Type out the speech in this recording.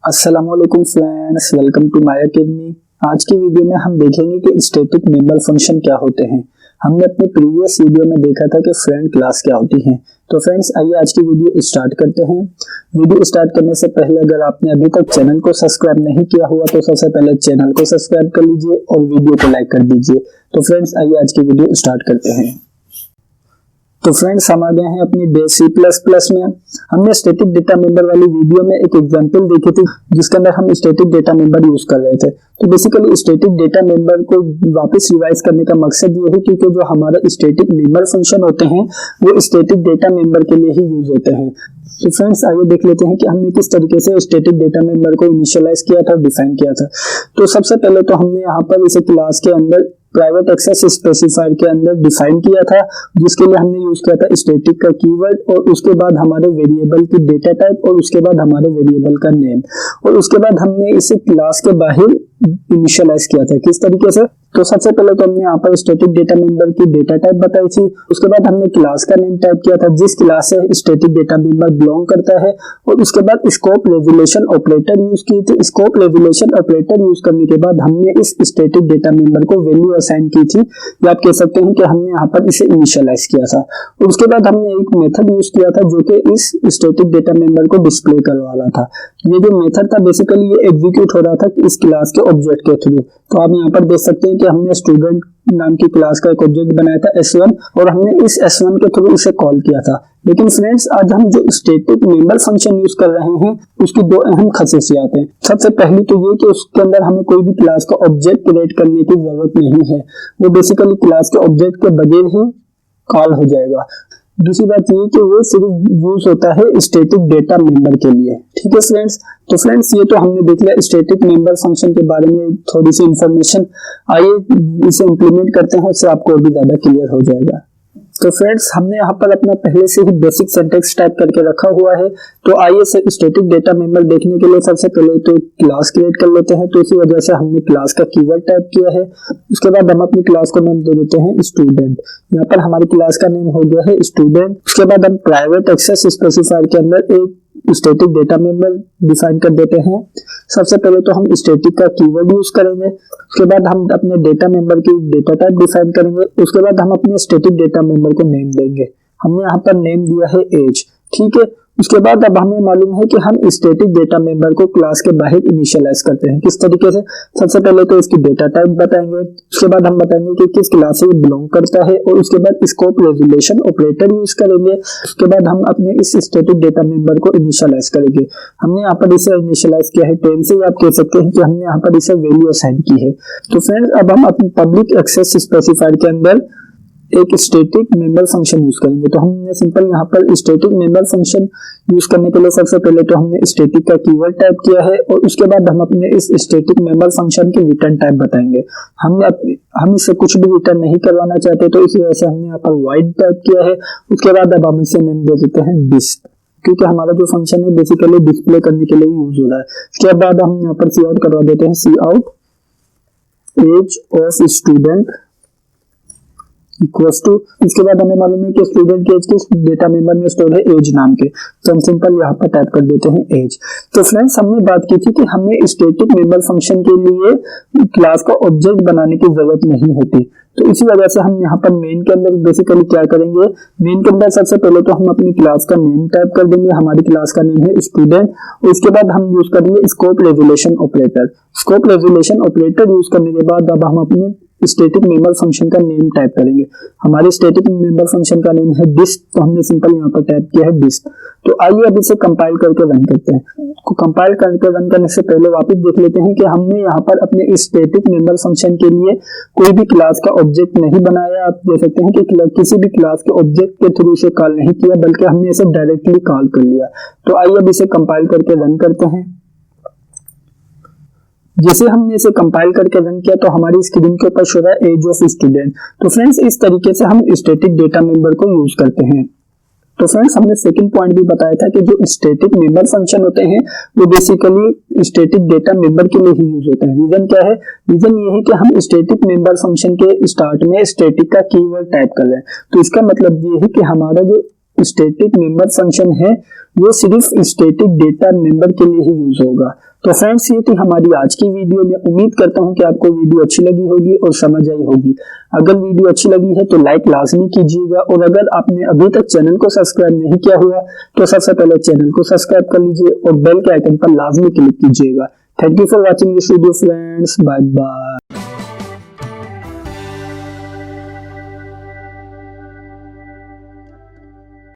अस्सलामुअलैकुम friends, welcome to my academy. आज की वीडियो में हम देखेंगे कि स्टैटिक मेंबर फंक्शन क्या होते हैं। हमने अपने प्रीवियस वीडियो में देखा था कि फ्रेंड क्लास क्या होती है। तो फ्रेंड्स, आइए आज की वीडियो स्टार्ट करते हैं। वीडियो स्टार्ट करने से पहले अगर आपने अभी तक चैनल को सब्सक्राइब नहीं किया हुआ तो सबसे पहले चैनल को सब्सक्राइब कर लीजिए और वीडियो को लाइक कर दीजिए। तो फ्रेंड्स, आइए आज की वीडियो स्टार्ट करते हैं। तो फ्रेंड्स, हम आ गए हैं अपनी डे C++ में। हमने स्टैटिक डेटा मेंबर वाली वीडियो में एक एग्जांपल देखी थी जिसके अंदर हम स्टैटिक डेटा मेंबर यूज कर रहे थे। तो बेसिकली स्टैटिक डेटा मेंबर को वापस रिवाइज करने का मकसद ये है क्योंकि जो हमारे स्टैटिक मेंबर फंक्शन होते हैं वो स्टैटिक डेटा मेंबर के लिए ही यूज होते हैं। तो फ्रेंड्स, आइए देख लेते हैं कि हमने किस तरीके से स्टैटिक डेटा मेंबर को इनिशियलाइज किया था, डिफाइन किया था। तो सबसे पहले तो हमने यहाँ पर इसे क्लास के अंदर प्राइवेट एक्सेस स्पेसिफायर के अंदर डिफाइन किया था, जिसके लिए हमने यूज किया था स्टैटिक का कीवर्ड और उसके बाद हमारे वेरिएबल की डेटा टाइप और उसके बाद हमारे वेरिएबल का नेम और उसके बाद हमने इसे क्लास के बाहर इनिशियलाइज किया था। किस तरीके से? तो सबसे पहले तो हमने यहाँ पर स्टैटिक डेटा मेंबर की डेटा टाइप बताई थी। उसके बाद हमने क्लास का नेम टाइप किया था जिस क्लास से स्टैटिक डेटा मेंबर बिलोंग करता है और उसके बाद स्कोप रेजुलेशन ऑपरेटर यूज की थी। स्कोप रेजुलेशन ऑपरेटर यूज करने के बाद हमने इस स्टैटिक डेटा मेंबर को वैल्यू असाइन की थी, या आप कह सकते हैं कि हमने यहाँ पर इसे इनिशियलाइज किया था। और उसके बाद हमने एक मेथड यूज किया था जो कि इस स्टैटिक डेटा मेंबर को डिस्प्ले करवा रहा था। ये जो मेथड था बेसिकली ये एग्जीक्यूट हो रहा था इस क्लास के ऑब्जेक्ट के थ्रू। तो आप यहाँ पर देख सकते हैं कि हमने स्टूडेंट नाम की क्लास का एक ऑब्जेक्ट बनाया था S1 और हमने इस S1 के थ्रू इसे कॉल किया था। लेकिन फ्रेंड्स, आज हम जो स्टैटिक मेंबर फंक्शन यूज कर रहे हैं उसकी दो अहम खासियतें हैं। सबसे पहली तो ये कि उसके अंदर हमें कोई भी क्लास का ऑब्जेक्ट क्रिएट करने की जरूरत नहीं है, वो बेसिकली क्लास के ऑब्जेक्ट के बगैर ही कॉल हो जाएगा। दूसरी बात ये कि वो सिर्फ यूज होता है स्टैटिक डेटा मेंबर के लिए। ठीक है फ्रेंड्स। तो फ्रेंड्स, ये तो हमने देख लिया स्टैटिक मेंबर फंक्शन के बारे में थोड़ी सी इंफॉर्मेशन। आइए इसे इंप्लीमेंट करते हैं, उससे आपको और भी ज्यादा क्लियर हो जाएगा। तो फ्रेंड्स, हमने यहाँ पर अपना पहले से ही बेसिक सिंटैक्स टाइप करके रखा हुआ है। तो आइए से स्टैटिक डेटा मेंबर देखने के लिए सबसे पहले तो क्लास क्रिएट कर लेते हैं। तो इसी वजह से हमने क्लास का कीवर्ड टाइप किया है। उसके बाद हम अपनी क्लास को नाम दे देते हैं स्टूडेंट। यहाँ पर हमारी क्लास का नेम हो गया है स्टूडेंट। उसके बाद हम प्राइवेट एक्सेस स्पेसिफायर के अंदर एक स्टैटिक डेटा मेंबर डिफाइन कर देते हैं। सबसे पहले तो हम स्टैटिक का कीवर्ड यूज करेंगे। उसके बाद हम अपने डेटा मेंबर की डेटा टाइप डिफाइन करेंगे। उसके बाद हम अपने स्टैटिक डेटा मेंबर को नेम देंगे। हमने यहाँ पर नेम दिया है एज। ठीक है। उसके बाद अब हमें मालूम है कि हम स्टैटिक डेटा मेंबर को क्लास के बाहर इनिशियलाइज करते हैं। किस तरीके से? सबसे पहले तो इसकी डेटा टाइप बताएंगे। उसके बाद हम बताएंगे कि किस क्लास से बिलोंग करता है और उसके बाद स्कोप रेजुलेशन ऑपरेटर यूज करेंगे। उसके बाद हम अपने इस स्टैटिक डेटा मेंबर को इनिशियलाइज करेंगे। हमने यहाँ पर इसे इनिशियलाइज किया है 10 से, आप कह सकते हैं कि हमने यहाँ पर इसे वैल्यू असाइन की है। तो फ्रेंड्स, अब हम अपनी पब्लिक एक्सेस स्पेसिफायर के अंदर एक स्टैटिक मेंबर फंक्शन यूज करेंगे। तो हमने सिंपल यहाँ पर स्टैटिक मेंबर फंक्शन यूज करने के लिए सबसे पहले तो हमने स्टैटिक का कीवर्ड टाइप किया है और उसके बाद हम अपने इस स्टैटिक मेंबर फंक्शन की रिटर्न टाइप बताएंगे। हम इससे कुछ भी रिटर्न नहीं करवाना चाहते, तो इसी वजह से हमने यहाँ पर वाइड टाइप किया है। उसके बाद अब हम इसे नेम दे देते हैं डिस्प, क्योंकि हमारा जो फंक्शन है बेसिकली डिस्प्ले करने के लिए यूज हो रहा है। उसके बाद हम यहाँ पर सी आउट करवा देते हैं see out age of student equals to. इसके बाद हमें मालूम है कि स्टूडेंट की एज किस डेटा मेंबर में स्टोर है एज नाम के, तो हम सिंपल यहाँ पर टाइप कर देते हैं एज। तो फ्रेंड्स, हमने बात की थी कि हमें स्टैटिक मेंबर फंक्शन के लिए क्लास का ऑब्जेक्ट बनाने की जरूरत नहीं होती। तो इसी वजह से हम यहाँ पर मेन के अंदर बेसिकली क्या करेंगे, मेन के अंदर सबसे पहले तो हम अपनी क्लास का नेम टाइप कर देंगे। हमारी क्लास का नेम है स्टूडेंट और उसके बाद हम यूज करेंगे scope resolution operator. Scope resolution operator use करने के बाद अब हम अपने स्टैटिक मेंबर फंक्शन का नेम टाइप करेंगे। हमारे स्टैटिक मेंबर फंक्शन का नेम है डिस्प, तो हमने सिंपल यहाँ पर टाइप किया है डिस्प। तो आइए अब इसे कंपाइल करके रन करते हैं। को कंपाइल करके रन करने से पहले वापस देख लेते हैं कि हमने यहाँ पर अपने स्टैटिक मेंबर फंक्शन के लिए कोई भी क्लास का ऑब्जेक्ट नहीं बनाया। आप देख सकते हैं कि किसी भी क्लास के ऑब्जेक्ट के थ्रू इसे कॉल नहीं किया, बल्कि हमने इसे डायरेक्टली कॉल कर लिया। तो आइए अब इसे कंपाइल करके रन करते हैं। जैसे हमने इसे कंपाइल करके रन किया तो हमारी स्क्रीन के ऊपर शो रहा है एज ऑफ स्टूडेंट। तो फ्रेंड्स, इस तरीके से हम स्टैटिक डेटा मेंबर को यूज करते हैं। तो फ्रेंड्स, हमने सेकंड पॉइंट भी बताया था कि जो स्टैटिक मेंबर फंक्शन होते हैं वो बेसिकली स्टैटिक डेटा मेंबर के लिए ही यूज होते हैं। रीजन क्या है? रीजन ये है कि हम स्टैटिक मेंबर फंक्शन के स्टार्ट में स्टैटिक का कीवर्ड टाइप कर रहे हैं। तो इसका मतलब ये है कि हमारा जो स्टैटिक मेंबर फंक्शन है वो सिर्फ स्टैटिक डेटा मेंबर के लिए ही यूज होगा। तो फ्रेंड्स ये थी हमारी आज की वीडियो में। उम्मीद करता हूँ कि आपको वीडियो अच्छी लगी होगी और समझ आई होगी। अगर वीडियो अच्छी लगी है तो लाइक लाजमी कीजिएगा, और अगर आपने अभी तक चैनल को सब्सक्राइब नहीं किया हुआ तो सबसे पहले चैनल को सब्सक्राइब कर लीजिए और बेल के आइकन पर लाजमी क्लिक कीजिएगा। Thank you for watching this video friends, bye bye.